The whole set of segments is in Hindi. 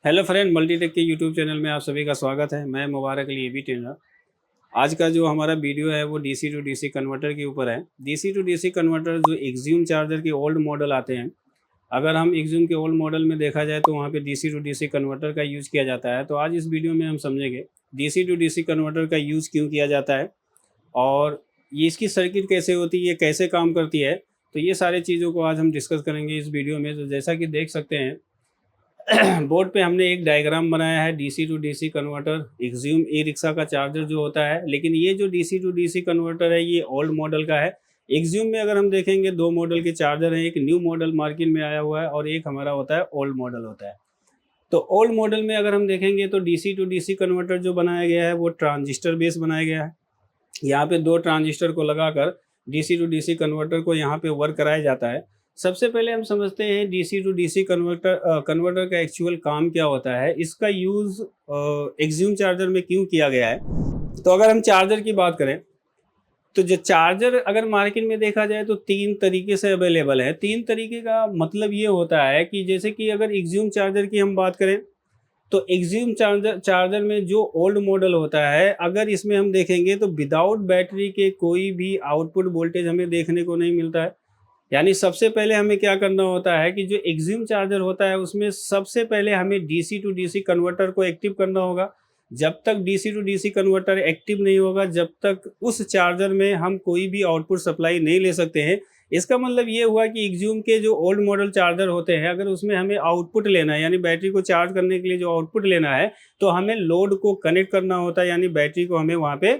हेलो फ्रेंड, मल्टीटेक के यूट्यूब चैनल में आप सभी का स्वागत है। मैं मुबारक अली एबी ट्रेनर। आज का जो हमारा वीडियो है वो डीसी टू डीसी कन्वर्टर के ऊपर है। डीसी टू डीसी कन्वर्टर जो एक्सियूम चार्जर के ओल्ड मॉडल आते हैं, अगर हम एक्सियूम के ओल्ड मॉडल में देखा जाए तो वहाँ पे डीसी टू डीसी कन्वर्टर का यूज़ किया जाता है। तो आज इस वीडियो में हम समझेंगे डीसी टू डीसी कन्वर्टर का यूज़ क्यों किया जाता है और ये इसकी सर्किट कैसे होती है, कैसे काम करती है। तो ये सारी चीज़ों को आज हम डिस्कस करेंगे इस वीडियो में। तो जैसा कि देख सकते हैं बोर्ड पे हमने एक डायग्राम बनाया है डीसी टू डीसी कन्वर्टर एक्सियूम ई रिक्शा का चार्जर जो होता है। लेकिन ये जो डीसी टू डीसी कन्वर्टर है ये ओल्ड मॉडल का है। एक्सियूम में अगर हम देखेंगे दो मॉडल के चार्जर हैं, एक न्यू मॉडल मार्केट में आया हुआ है और एक हमारा होता है ओल्ड मॉडल होता है। तो ओल्ड मॉडल में अगर हम देखेंगे तो डीसी टू डीसी कन्वर्टर जो बनाया गया है वो ट्रांजिस्टर बेस बनाया गया है। यहाँ पे दो ट्रांजिस्टर को लगाकर डीसी टू डीसी कन्वर्टर को यहाँ पे वर्क कराया जाता है। सबसे पहले हम समझते हैं डीसी टू डीसी कन्वर्टर का एक्चुअल काम क्या होता है, इसका यूज़ एक्सियूम चार्जर में क्यों किया गया है। तो अगर हम चार्जर की बात करें तो जो चार्जर अगर मार्केट में देखा जाए तो तीन तरीके से अवेलेबल है। तीन तरीके का मतलब ये होता है कि जैसे कि अगर एक्सियूम चार्जर की हम बात करें तो एक्सियूम चार्जर में जो ओल्ड मॉडल होता है, अगर इसमें हम देखेंगे तो विदाउट बैटरी के कोई भी आउटपुट वोल्टेज हमें देखने को नहीं मिलता है। यानी सबसे पहले हमें क्या करना होता है कि जो एक्सियूम चार्जर होता है उसमें सबसे पहले हमें डीसी टू डीसी कन्वर्टर को एक्टिव करना होगा। जब तक DC to DC converter active नहीं होगा, जब तक उस चार्जर में हम कोई भी आउटपुट सप्लाई नहीं ले सकते हैं। इसका मतलब ये हुआ कि एक्सियूम के जो ओल्ड मॉडल चार्जर होते हैं, अगर उसमें हमें आउटपुट लेना है यानी बैटरी को चार्ज करने के लिए जो आउटपुट लेना है, तो हमें लोड को कनेक्ट करना होता है, यानी बैटरी को हमें वहाँ पे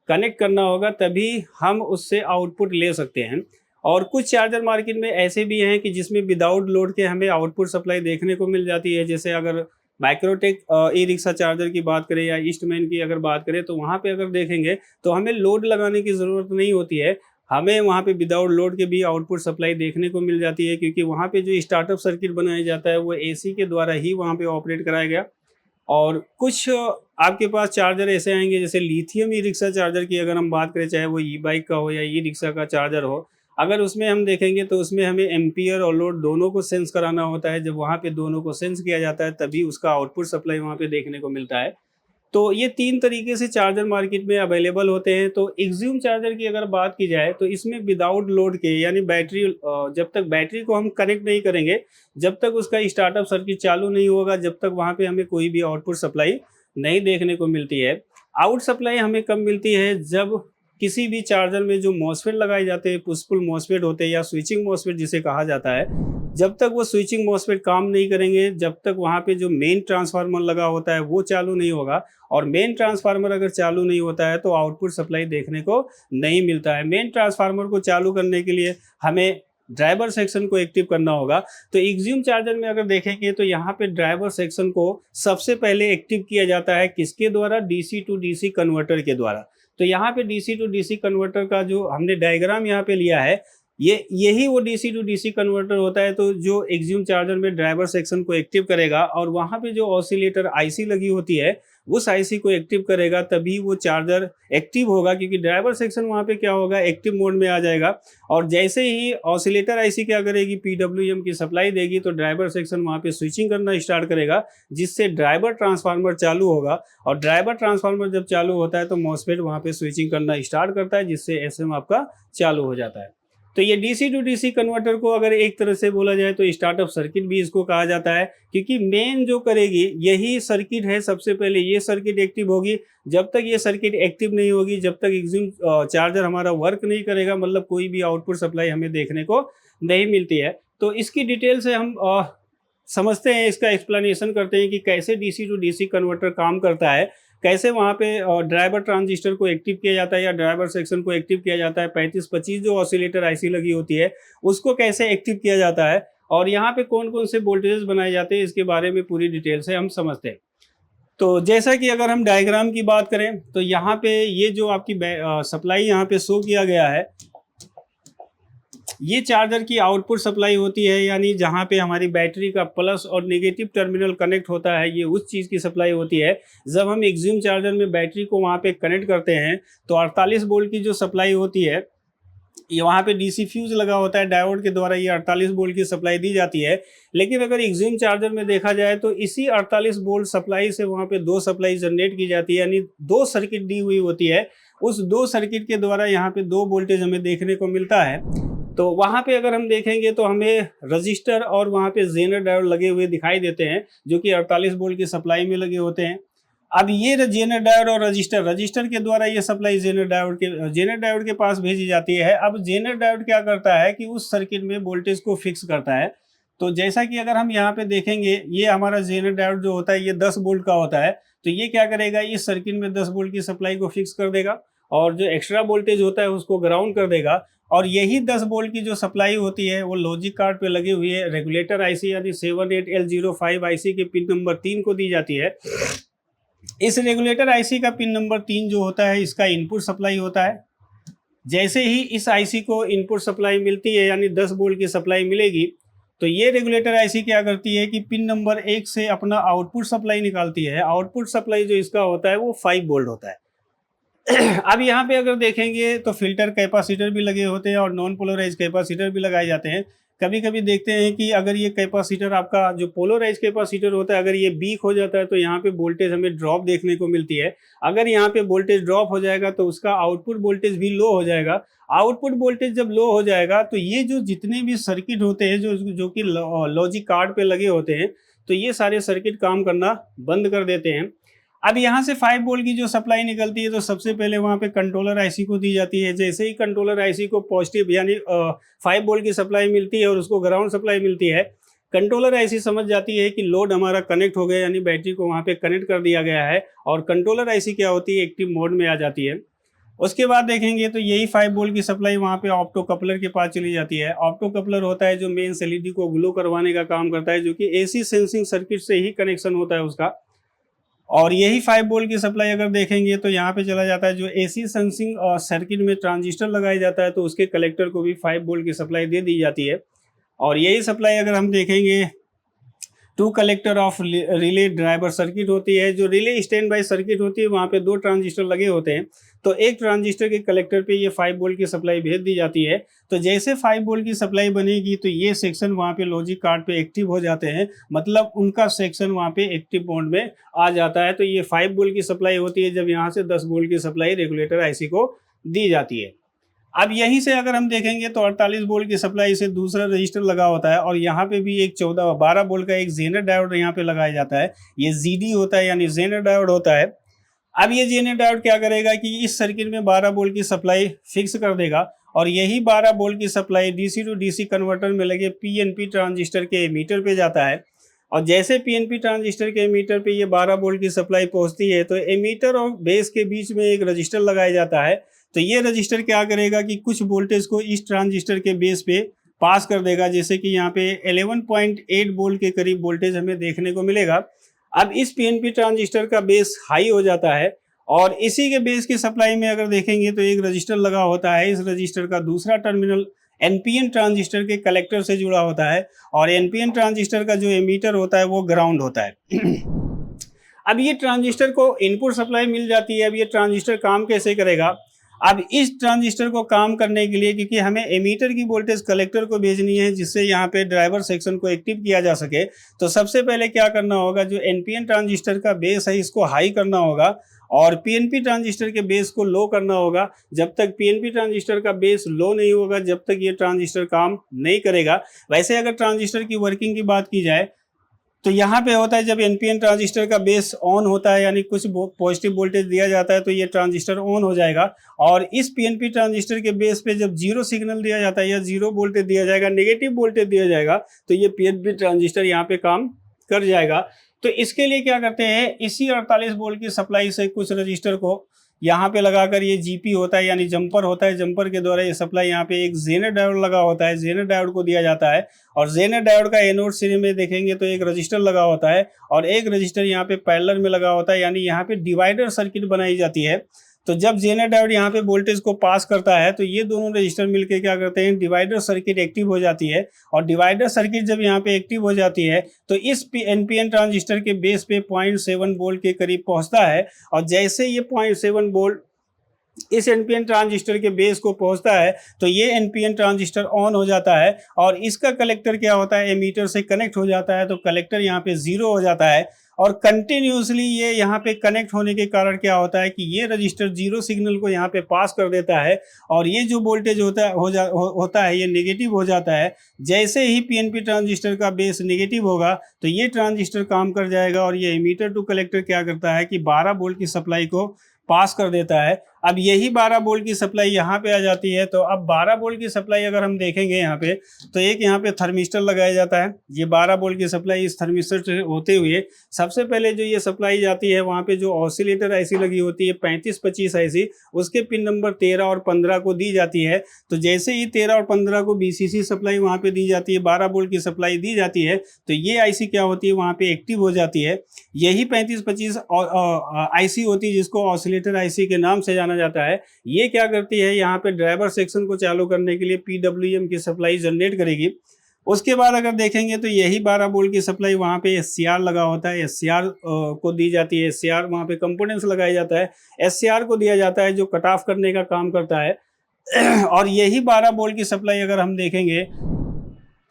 कनेक्ट करना होगा, तभी हम उससे आउटपुट ले सकते हैं। और कुछ चार्जर मार्केट में ऐसे भी हैं कि जिसमें विदाउट लोड के हमें आउटपुट सप्लाई देखने को मिल जाती है। जैसे अगर माइक्रोटेक ई रिक्शा चार्जर की बात करें या ईस्टमैन की अगर बात करें तो वहाँ पे अगर देखेंगे तो हमें लोड लगाने की ज़रूरत नहीं होती है। हमें वहाँ पे विदाउट लोड के भी आउटपुट सप्लाई देखने को मिल जाती है, क्योंकि वहाँ पे जो स्टार्टअप सर्किट बनाया जाता है वो एसी के द्वारा ही वहाँ पे ऑपरेट कराया गया। और कुछ आपके पास चार्जर ऐसे आएंगे जैसे लिथियम ई रिक्शा चार्जर की अगर हम बात करें, चाहे वो ई बाइक का हो या ई रिक्शा का चार्जर हो, अगर उसमें हम देखेंगे तो उसमें हमें एम्पियर और लोड दोनों को सेंस कराना होता है। जब वहाँ पे दोनों को सेंस किया जाता है तभी उसका आउटपुट सप्लाई वहाँ पे देखने को मिलता है। तो ये तीन तरीके से चार्जर मार्केट में अवेलेबल होते हैं। तो एक्सियूम चार्जर की अगर बात की जाए तो इसमें विदाउट लोड के यानी बैटरी, जब तक बैटरी को हम कनेक्ट नहीं करेंगे, जब तक उसका स्टार्टअप सर्किट चालू नहीं होगा, जब तक वहाँ पे हमें कोई भी आउटपुट सप्लाई नहीं देखने को मिलती है। आउट सप्लाई हमें कब मिलती है, जब किसी भी चार्जर में जो मॉसफेट लगाए जाते हैं, पुश पुल मॉसफेट होते हैं या स्विचिंग मॉसफेट जिसे कहा जाता है, जब तक वो स्विचिंग मॉसफेट काम नहीं करेंगे, जब तक वहाँ पे जो मेन ट्रांसफार्मर लगा होता है वो चालू नहीं होगा। और मेन ट्रांसफार्मर अगर चालू नहीं होता है तो आउटपुट सप्लाई देखने को नहीं मिलता है। मेन ट्रांसफार्मर को चालू करने के लिए हमें ड्राइवर सेक्शन को एक्टिव करना होगा। तो एक्सियूम चार्जर में अगर देखेंगे तो यहाँ पे ड्राइवर सेक्शन को सबसे पहले एक्टिव किया जाता है किसके द्वारा, डीसी टू डीसी कन्वर्टर के द्वारा। तो यहाँ पे डीसी टू डीसी कन्वर्टर का जो हमने डायग्राम यहाँ पे लिया है, यही वो डीसी टू डीसी कन्वर्टर होता है। तो जो एक्सियूम चार्जर में ड्राइवर सेक्शन को एक्टिव करेगा और वहाँ पे जो ऑसिलेटर आईसी लगी होती है उस आईसी को एक्टिव करेगा, तभी वो चार्जर एक्टिव होगा, क्योंकि ड्राइवर सेक्शन वहाँ पे क्या होगा, एक्टिव मोड में आ जाएगा। और जैसे ही ऑसिलेटर आईसी क्या करेगी, पीडब्ल्यूएम की सप्लाई देगी, तो ड्राइवर सेक्शन वहाँ पे स्विचिंग करना स्टार्ट करेगा, जिससे ड्राइवर ट्रांसफार्मर चालू होगा। और ड्राइवर ट्रांसफार्मर जब चालू होता है तो मॉसफेट वहाँ पे स्विचिंग करना स्टार्ट करता है, जिससे एसएम आपका चालू हो जाता है। तो ये डीसी टू डीसी कन्वर्टर को अगर एक तरह से बोला जाए तो स्टार्टअप सर्किट भी इसको कहा जाता है, क्योंकि मेन जो करेगी यही सर्किट है। सबसे पहले ये सर्किट एक्टिव होगी। जब तक ये सर्किट एक्टिव नहीं होगी, जब तक एक्सियूम चार्जर हमारा वर्क नहीं करेगा, मतलब कोई भी आउटपुट सप्लाई हमें देखने को नहीं मिलती है। तो इसकी डिटेल से हम समझते हैं, इसका एक्सप्लेनेशन करते हैं कि कैसे डीसी टू डीसी कन्वर्टर काम करता है, कैसे वहाँ पे ड्राइवर ट्रांजिस्टर को एक्टिव किया जाता है या ड्राइवर सेक्शन को एक्टिव किया जाता है। 3525 जो ऑसिलेटर आईसी लगी होती है उसको कैसे एक्टिव किया जाता है, और यहाँ पे कौन कौन से वोल्टेज बनाए जाते हैं, इसके बारे में पूरी डिटेल से हम समझते हैं। तो जैसा कि अगर हम डायग्राम की बात करें तो यहाँ पे ये जो आपकी सप्लाई यहाँ पे शो किया गया है, ये चार्जर की आउटपुट सप्लाई होती है, यानी जहाँ पे हमारी बैटरी का प्लस और नेगेटिव टर्मिनल कनेक्ट होता है, ये उस चीज़ की सप्लाई होती है। जब हम एक्सियूम चार्जर में बैटरी को वहाँ पे कनेक्ट करते हैं तो 48 वोल्ट की जो सप्लाई होती है ये वहाँ पे डीसी फ्यूज लगा होता है, डायोड के द्वारा ये 48 वोल्ट की सप्लाई दी जाती है। लेकिन अगर एक्सियम चार्जर में देखा जाए तो इसी 48 वोल्ट सप्लाई से वहाँ पे 2 सप्लाई जनरेट की जाती है, यानी 2 सर्किट दी हुई होती है। उस 2 सर्किट के द्वारा यहाँ पे 2 वोल्टेज हमें देखने को मिलता है। तो वहाँ पे अगर हम देखेंगे तो हमें रजिस्टर और वहाँ पे जेनर डायोड लगे हुए दिखाई देते हैं, जो कि 48 वोल्ट की सप्लाई में लगे होते हैं। अब ये जेनर डायोड और रजिस्टर के द्वारा ये सप्लाई जेनर डायोड के पास भेजी जाती है। अब जेनर डायोड क्या करता है कि उस सर्किट में वोल्टेज को फिक्स करता है। तो जैसा कि अगर हम यहाँ पे देखेंगे, ये हमारा जेनर डायोड जो होता है ये 10 वोल्ट का होता है। तो ये क्या करेगा, इस सर्किट में 10 वोल्ट की सप्लाई को फिक्स कर देगा और जो एक्स्ट्रा वोल्टेज होता है उसको ग्राउंड कर देगा। और यही 10 वोल्ट की जो सप्लाई होती है वो लॉजिक कार्ड पे लगे हुए रेगुलेटर आईसी यानी 78L05 आईसी के पिन नंबर 3 को दी जाती है। इस रेगुलेटर आईसी का पिन नंबर 3 जो होता है इसका इनपुट सप्लाई होता है। जैसे ही इस आईसी को इनपुट सप्लाई मिलती है यानी 10 वोल्ट की सप्लाई मिलेगी, तो ये रेगुलेटर आईसी क्या करती है कि पिन नंबर 1 से अपना आउटपुट सप्लाई निकालती है। आउटपुट सप्लाई जो इसका होता है वो 5 वोल्ट होता है। अब यहाँ पे अगर देखेंगे तो फिल्टर कैपेसिटर भी लगे होते हैं और नॉन पोलराइज कैपेसिटर भी लगाए जाते हैं। कभी कभी देखते हैं कि अगर ये कैपेसिटर आपका जो पोलराइज कैपेसिटर होता है, अगर ये वीक हो जाता है तो यहाँ पे वोल्टेज हमें ड्रॉप देखने को मिलती है। अगर यहाँ पे वोल्टेज ड्रॉप हो जाएगा तो उसका आउटपुट वोल्टेज भी लो हो जाएगा। आउटपुट वोल्टेज जब लो हो जाएगा तो ये जो जितने भी सर्किट होते हैं जो कि लॉजिक कार्ड पे लगे होते हैं, तो ये सारे सर्किट काम करना बंद कर देते हैं। अब यहाँ से 5 वोल्ट की जो सप्लाई निकलती है तो सबसे पहले वहाँ पे कंट्रोलर आईसी को दी जाती है। जैसे ही कंट्रोलर आईसी को पॉजिटिव यानी 5 वोल्ट की सप्लाई मिलती है और उसको ग्राउंड सप्लाई मिलती है, कंट्रोलर आईसी समझ जाती है कि लोड हमारा कनेक्ट हो गया, यानी बैटरी को वहाँ पे कनेक्ट कर दिया गया है और कंट्रोलर आईसी क्या होती है, एक्टिव मोड में आ जाती है। उसके बाद देखेंगे तो यही 5 वोल्ट की सप्लाई वहाँ पे ऑप्टो कपलर के पास चली जाती है। ऑप्टो कपलर होता है जो मेन एलईडी को ग्लो करवाने का काम करता है, जो कि एसी सेंसिंग सर्किट से ही कनेक्शन होता है उसका। और यही 5 वोल्ट की सप्लाई अगर देखेंगे तो यहाँ पे चला जाता है जो एसी सेंसिंग सर्किट में ट्रांजिस्टर लगाया जाता है, तो उसके कलेक्टर को भी 5 वोल्ट की सप्लाई दे दी जाती है। और यही सप्लाई अगर हम देखेंगे 2 collector of relay driver circuit होती है। जो रिले स्टैंड बाई सर्किट होती है वहाँ पे 2 ट्रांजिस्टर लगे होते हैं, तो एक ट्रांजिस्टर के कलेक्टर पे ये 5 वोल्ट की सप्लाई भेज दी जाती है। तो जैसे 5 वोल्ट की सप्लाई बनेगी तो ये सेक्शन वहाँ पे लॉजिक कार्ड पे एक्टिव हो जाते हैं, मतलब उनका सेक्शन वहाँ पे एक्टिव मोड में आ जाता है। तो ये 5 वोल्ट की सप्लाई होती है जब यहाँ से 10 वोल्ट की सप्लाई रेगुलेटर आईसी को दी जाती है। अब यहीं से अगर हम देखेंगे तो 48 वोल्ट की सप्लाई से दूसरा रजिस्टर लगा होता है और यहाँ पे भी एक 12 वोल्ट का एक जेनर डायोड यहाँ पे लगाया जाता है। ये जीडी होता है यानी जेनर डायोड होता है। अब ये जेनर डायोड क्या करेगा कि इस सर्किट में 12 वोल्ट की सप्लाई फिक्स कर देगा और यही 12 वोल्ट की supply DC to DC converter में लगे पीएनपी ट्रांजिस्टर के एमीटर पे जाता है। और जैसे पीएनपी ट्रांजिस्टर के एमीटर पे ये 12 वोल्ट की सप्लाई पहुंचती है तो एमीटर और बेस के बीच में एक रजिस्टर लगाया जाता है। तो ये रजिस्टर क्या करेगा कि कुछ वोल्टेज को इस ट्रांजिस्टर के बेस पे पास कर देगा, जैसे कि यहाँ पे 11.8 वोल्ट के करीब वोल्टेज हमें देखने को मिलेगा। अब इस पीएनपी ट्रांजिस्टर का बेस हाई हो जाता है और इसी के बेस की सप्लाई में अगर देखेंगे तो एक रजिस्टर लगा होता है। इस रजिस्टर का दूसरा टर्मिनल एनपीएन ट्रांजिस्टर के कलेक्टर से जुड़ा होता है और एनपीएन ट्रांजिस्टर का जो एमीटर होता है वो ग्राउंड होता है। अब ये ट्रांजिस्टर को इनपुट सप्लाई मिल जाती है। अब ये ट्रांजिस्टर काम कैसे करेगा, अब इस ट्रांजिस्टर को काम करने के लिए, क्योंकि हमें एमीटर की वोल्टेज कलेक्टर को भेजनी है जिससे यहाँ पे ड्राइवर सेक्शन को एक्टिव किया जा सके, तो सबसे पहले क्या करना होगा, जो एनपीएन ट्रांजिस्टर का बेस है इसको हाई करना होगा और पीएनपी ट्रांजिस्टर के बेस को लो करना होगा। जब तक पीएनपी ट्रांजिस्टर का बेस लो नहीं होगा जब तक ये ट्रांजिस्टर काम नहीं करेगा। वैसे अगर ट्रांजिस्टर की वर्किंग की बात की जाए तो यहाँ पे होता है जब एनपीएन ट्रांजिस्टर का बेस ऑन होता है यानी कुछ पॉजिटिव वोल्टेज दिया जाता है तो ये ट्रांजिस्टर ऑन हो जाएगा और इस पीएनपी ट्रांजिस्टर के बेस पे जब जीरो सिग्नल दिया जाता है या जीरो वोल्टेज दिया जाएगा, नेगेटिव वोल्टेज दिया जाएगा, तो ये पीएनपी ट्रांजिस्टर यहाँ पे काम कर जाएगा। तो इसके लिए क्या करते हैं, इसी 48 वोल्ट की सप्लाई से कुछ रजिस्टर को यहाँ पे लगाकर, ये जीपी होता है यानी जंपर होता है, जंपर के द्वारा ये सप्लाई यहाँ पे एक जेनर डायोड लगा होता है, जेनर डायोड को दिया जाता है और जेनर डायोड का एनोड सिरे में देखेंगे तो एक रजिस्टर लगा होता है और एक रजिस्टर यहाँ पे पैरेलल में लगा होता है, यानी यहाँ पे डिवाइडर सर्किट बनाई जाती है। तो जब जेनर डायोड यहाँ पे वोल्टेज को पास करता है तो ये दोनों रजिस्टर मिलकर क्या करते हैं, डिवाइडर सर्किट एक्टिव हो जाती है और डिवाइडर सर्किट जब यहाँ पे एक्टिव हो जाती है तो इस एनपीएन ट्रांजिस्टर के बेस पे 0.7 वोल्ट के करीब पहुंचता है और जैसे ये 0.7 वोल्ट इस एनपीएन ट्रांजिस्टर के बेस को पहुंचता है तो ये एनपीएन ट्रांजिस्टर ऑन हो जाता है और इसका कलेक्टर क्या होता है, एमीटर से कनेक्ट हो जाता है, तो कलेक्टर यहाँ पे 0 हो जाता है और कंटिन्यूसली ये यहाँ पे कनेक्ट होने के कारण क्या होता है कि ये रजिस्टर 0 सिग्नल को यहाँ पे पास कर देता है और ये जो वोल्टेज होता है ये नेगेटिव हो जाता है। जैसे ही पीएनपी ट्रांजिस्टर का बेस नेगेटिव होगा तो ये ट्रांजिस्टर काम कर जाएगा और ये एमीटर टू कलेक्टर क्या करता है कि 12 वोल्ट की सप्लाई को पास कर देता है। अब यही 12 वोल्ट की सप्लाई यहाँ पे आ जाती है, तो अब 12 वोल्ट की सप्लाई अगर हम देखेंगे यहाँ पे तो एक यहाँ पे थर्मिस्टर लगाया जाता है। ये 12 वोल्ट की सप्लाई इस थर्मिस्टर से होते हुए सबसे पहले जो ये सप्लाई जाती है वहाँ पे जो ऑसिलेटर आईसी लगी होती है 3525 आईसी, उसके पिन नंबर 13 और 15 को दी जाती है। तो जैसे ही 13 और 15 को बीसीसी सप्लाई वहाँ पे दी जाती है, 12 वोल्ट की सप्लाई दी जाती है, तो ये आईसी क्या होती है वहाँ पे एक्टिव हो जाती है। यही 3525 आईसी होती है जिसको ऑसिलेटर आईसी के नाम से जाना जाता है। ये क्या करती है, यहाँ पे ड्राइवर सेक्शन को चालू करने के लिए पीडब्ल्यूएम की सप्लाई जनरेट करेगी। उसके बाद अगर देखेंगे तो यही 12 वोल्ट की सप्लाई वहाँ पे एससीआर लगा होता है, एससीआर को दी जाती है। एससीआर वहाँ पे कंपोनेंट्स लगाया जाता है, एससीआर को दिया जाता है जो कट ऑफ करने का काम करता है। और यही 12 वोल्ट की सप्लाई अगर हम देखेंगे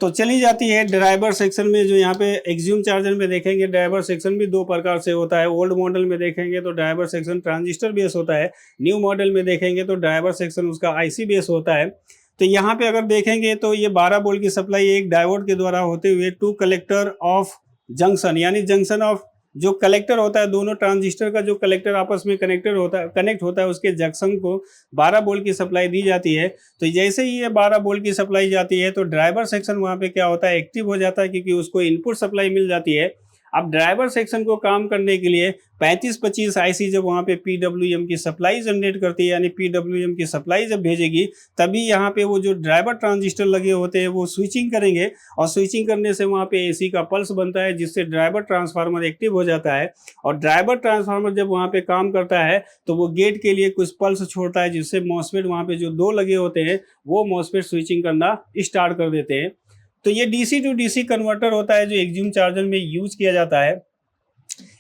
तो चली जाती है ड्राइवर सेक्शन में। जो यहाँ पे एक्सियूम चार्जर में देखेंगे ड्राइवर सेक्शन भी दो प्रकार से होता है। ओल्ड मॉडल में देखेंगे तो ड्राइवर सेक्शन ट्रांजिस्टर बेस होता है, न्यू मॉडल में देखेंगे तो ड्राइवर सेक्शन उसका आईसी बेस होता है। तो यहाँ पे अगर देखेंगे तो ये 12 वोल्ट की सप्लाई एक डायोड के द्वारा होते हुए टू कलेक्टर ऑफ जंक्शन, यानी जंक्शन ऑफ जो कलेक्टर होता है, दोनों ट्रांजिस्टर का जो कलेक्टर आपस में कनेक्ट होता है उसके जंक्शन को 12 वोल्ट की सप्लाई दी जाती है। तो जैसे ही ये 12 वोल्ट की सप्लाई जाती है तो ड्राइवर सेक्शन वहाँ पे क्या होता है, एक्टिव हो जाता है क्योंकि उसको इनपुट सप्लाई मिल जाती है। अब ड्राइवर सेक्शन को काम करने के लिए 3525 आईसी जब वहाँ पे पीडब्ल्यूएम की सप्लाई जनरेट करती है, यानी पीडब्ल्यूएम की सप्लाई जब भेजेगी तभी यहाँ पे वो जो ड्राइवर ट्रांजिस्टर लगे होते हैं वो स्विचिंग करेंगे और स्विचिंग करने से वहाँ पे एसी का पल्स बनता है जिससे ड्राइवर ट्रांसफार्मर एक्टिव हो जाता है। और ड्राइवर ट्रांसफार्मर जब वहाँ पे काम करता है तो वो गेट के लिए कुछ पल्स छोड़ता है जिससे मॉसफेट वहाँ पे जो दो लगे होते हैं वो मॉसफेट स्विचिंग करना स्टार्ट कर देते हैं। तो ये डीसी टू डीसी कन्वर्टर होता है जो एक्सियूम चार्जर में यूज किया जाता है।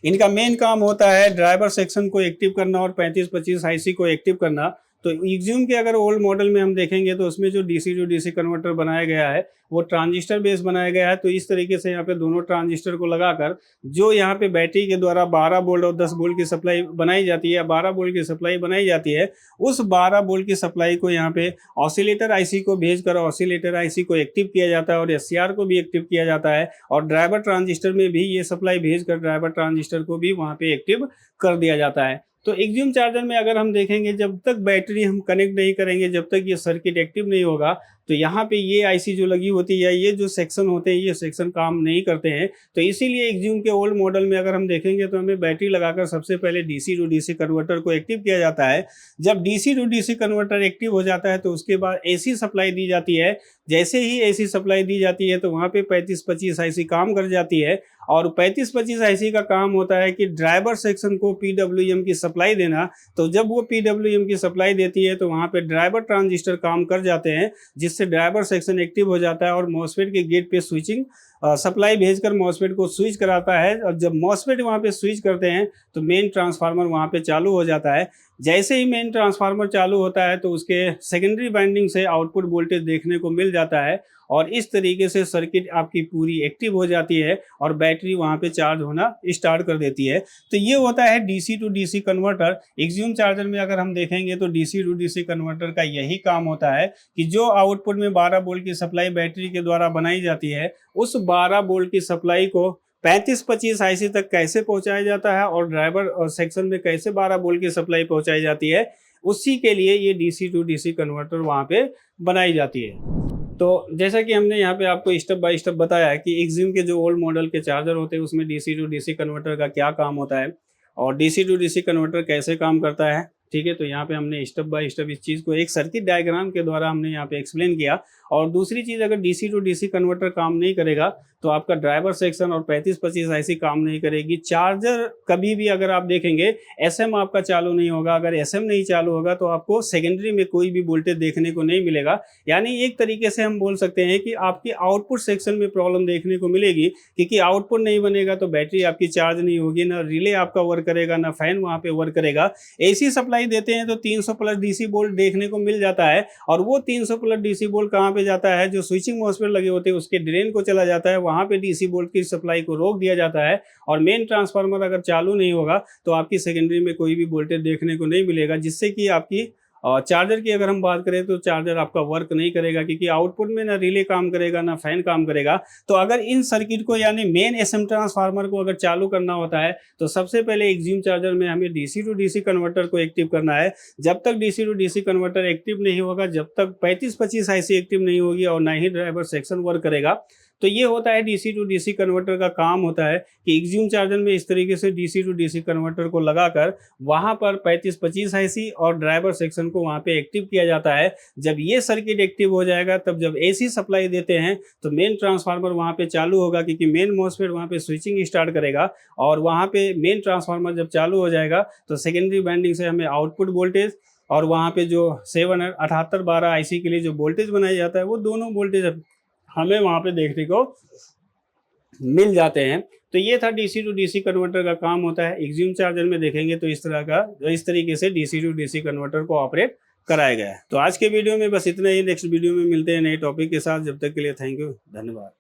इनका मेन काम होता है ड्राइवर सेक्शन को एक्टिव करना और 3525 आईसी को एक्टिव करना। तो एक्सियूम के अगर ओल्ड मॉडल में हम देखेंगे तो उसमें जो डीसी टू डीसी कन्वर्टर बनाया गया है वो ट्रांजिस्टर बेस बनाया गया है। तो इस तरीके से यहाँ पे दोनों ट्रांजिस्टर को लगाकर जो यहाँ पे बैटरी के द्वारा 12 वोल्ट और 10 वोल्ट की सप्लाई बनाई जाती है, 12 वोल्ट की सप्लाई बनाई जाती है, उस 12 वोल्ट की सप्लाई को यहाँ पे ऑसिलेटर आईसी को भेजकर ऑसिलेटर आईसी को एक्टिव किया जाता है और एससीआर को भी एक्टिव किया जाता है और ड्राइवर ट्रांजिस्टर में भी ये सप्लाई भेजकर ड्राइवर ट्रांजिस्टर को भी वहाँ पे एक्टिव कर दिया जाता है। तो एक्सियूम चार्जर में अगर हम देखेंगे जब तक बैटरी हम कनेक्ट नहीं करेंगे, जब तक ये सर्किट एक्टिव नहीं होगा, तो यहाँ पे ये आईसी जो लगी होती है, ये जो सेक्शन होते हैं, ये सेक्शन काम नहीं करते हैं। तो इसीलिए एक्सियूम के ओल्ड मॉडल में अगर हम देखेंगे तो हमें बैटरी लगाकर सबसे पहले डीसी टू डीसी कन्वर्टर को एक्टिव किया जाता है। जब DC to DC converter active हो जाता है तो उसके बाद एसी सप्लाई दी जाती है। जैसे ही एसी सप्लाई दी जाती है तो वहाँ पे 3525 आईसी काम कर जाती है और 3525 आईसी का काम होता है कि ड्राइवर सेक्शन को पीडब्ल्यूएम की सप्लाई देना। तो जब वो पीडब्ल्यूएम की सप्लाई देती है तो वहाँ पे ड्राइवर ट्रांजिस्टर काम कर जाते हैं जिससे ड्राइवर सेक्शन एक्टिव हो जाता है और मॉसफेट के गेट पे स्विचिंग सप्लाई भेजकर मॉसफेट को स्विच कराता है। और जब मॉसफेट वहाँ पे स्विच करते हैं तो मेन ट्रांसफार्मर वहाँ पे चालू हो जाता है। जैसे ही मेन ट्रांसफार्मर चालू होता है तो उसके सेकेंडरी वाइंडिंग से आउटपुट वोल्टेज देखने को मिल जाता है और इस तरीके से सर्किट आपकी पूरी एक्टिव हो जाती है और बैटरी वहाँ पे चार्ज होना स्टार्ट कर देती है। तो ये होता है डीसी टू डीसी कन्वर्टर। एक्सियूम चार्जर में अगर हम देखेंगे तो डीसी टू डीसी कन्वर्टर का यही काम होता है कि जो आउटपुट में 12 वोल्ट की सप्लाई बैटरी के द्वारा बनाई जाती है, उस 12 वोल्ट की सप्लाई को 3525 आईसी तक कैसे पहुंचाया जाता है और ड्राइवर सेक्शन में कैसे 12 वोल्ट की सप्लाई पहुंचाई जाती है, उसी के लिए ये डीसी टू डीसी कन्वर्टर वहाँ पे बनाई जाती है। तो जैसा कि हमने यहाँ पे आपको स्टेप बाय स्टेप बताया है कि एक्सियूम के जो ओल्ड मॉडल के चार्जर होते हैं उसमें डीसी टू डीसी कन्वर्टर का क्या काम होता है और डीसी टू डीसी कन्वर्टर कैसे काम करता है। ठीक है, तो यहाँ पे हमने स्टेप बाय स्टेप इस चीज़ को एक सर्किट डायग्राम के द्वारा हमने यहाँ पे एक्सप्लेन किया। और दूसरी चीज़, अगर डीसी टू डीसी कन्वर्टर काम नहीं करेगा तो आपका ड्राइवर सेक्शन और 3525 आईसी काम नहीं करेगी। चार्जर कभी भी अगर आप देखेंगे एसएम आपका चालू नहीं होगा। अगर एसएम नहीं चालू होगा तो आपको सेकेंडरी में कोई भी वोल्टेज देखने को नहीं मिलेगा। यानी एक तरीके से हम बोल सकते हैं कि आपकी आउटपुट सेक्शन में प्रॉब्लम देखने को मिलेगी क्योंकि आउटपुट नहीं बनेगा तो बैटरी आपकी चार्ज नहीं होगी, ना रिले आपका वर्क करेगा, ना फैन वहाँ पे वर्क करेगा। एसी सप्लाई सप्लाई देते हैं तो 300 प्लस डीसी वोल्ट देखने को मिल जाता है, और वो 300 प्लस डीसी वोल्ट कहाँ पे जाता है, जो स्विचिंग मॉस्फेट लगे होते हैं उसके ड्रेन को चला जाता है, वहाँ पे डीसी वोल्ट की सप्लाई को रोक दिया जाता है। और मेन ट्रांसफार्मर अगर चालू नहीं होगा तो आपकी सेकेंडरी में कोई भी वोल्टेज देखने को नहीं मिलेगा, जिससे कि आपकी चार्जर की अगर हम बात करें तो चार्जर आपका वर्क नहीं करेगा, क्योंकि आउटपुट में ना रिले काम करेगा ना फैन काम करेगा। तो अगर इन सर्किट को यानी मेन एसएम ट्रांसफार्मर को अगर चालू करना होता है तो सबसे पहले एक्सियूम चार्जर में हमें डीसी टू डीसी कन्वर्टर को एक्टिव करना है। जब तक DC to DC converter active नहीं होगा, जब तक 3525 आईसी एक्टिव नहीं होगी और ना ही ड्राइवर सेक्शन वर्क करेगा। तो ये होता है डीसी टू डीसी कन्वर्टर का काम होता है कि एक्सियूम चार्जर में इस तरीके से डीसी टू डीसी कन्वर्टर को लगाकर वहां पर 3525 आईसी और ड्राइवर सेक्शन को वहां पे एक्टिव किया जाता है। जब ये सर्किट एक्टिव हो जाएगा तब जब एसी सप्लाई देते हैं तो मेन ट्रांसफार्मर वहां पे चालू होगा, क्योंकि मेन मॉस्फेट वहां पे स्विचिंग स्टार्ट करेगा, और वहां पे मेन ट्रांसफार्मर जब चालू हो जाएगा तो सेकेंडरी वाइंडिंग से हमें आउटपुट वोल्टेज और वहां पे जो 7812 आईसी के लिए जो वोल्टेज बनाया जाता है वो दोनों वोल्टेज हमें वहां पे देखने को मिल जाते हैं। तो ये था डीसी टू डीसी कन्वर्टर का काम होता है। एक्सियूम चार्जर में देखेंगे तो इस तरीके से डीसी टू डीसी कन्वर्टर को ऑपरेट कराया गया है। तो आज के वीडियो में बस इतना ही। नेक्स्ट वीडियो में मिलते हैं नए टॉपिक के साथ। जब तक के लिए थैंक यू, धन्यवाद।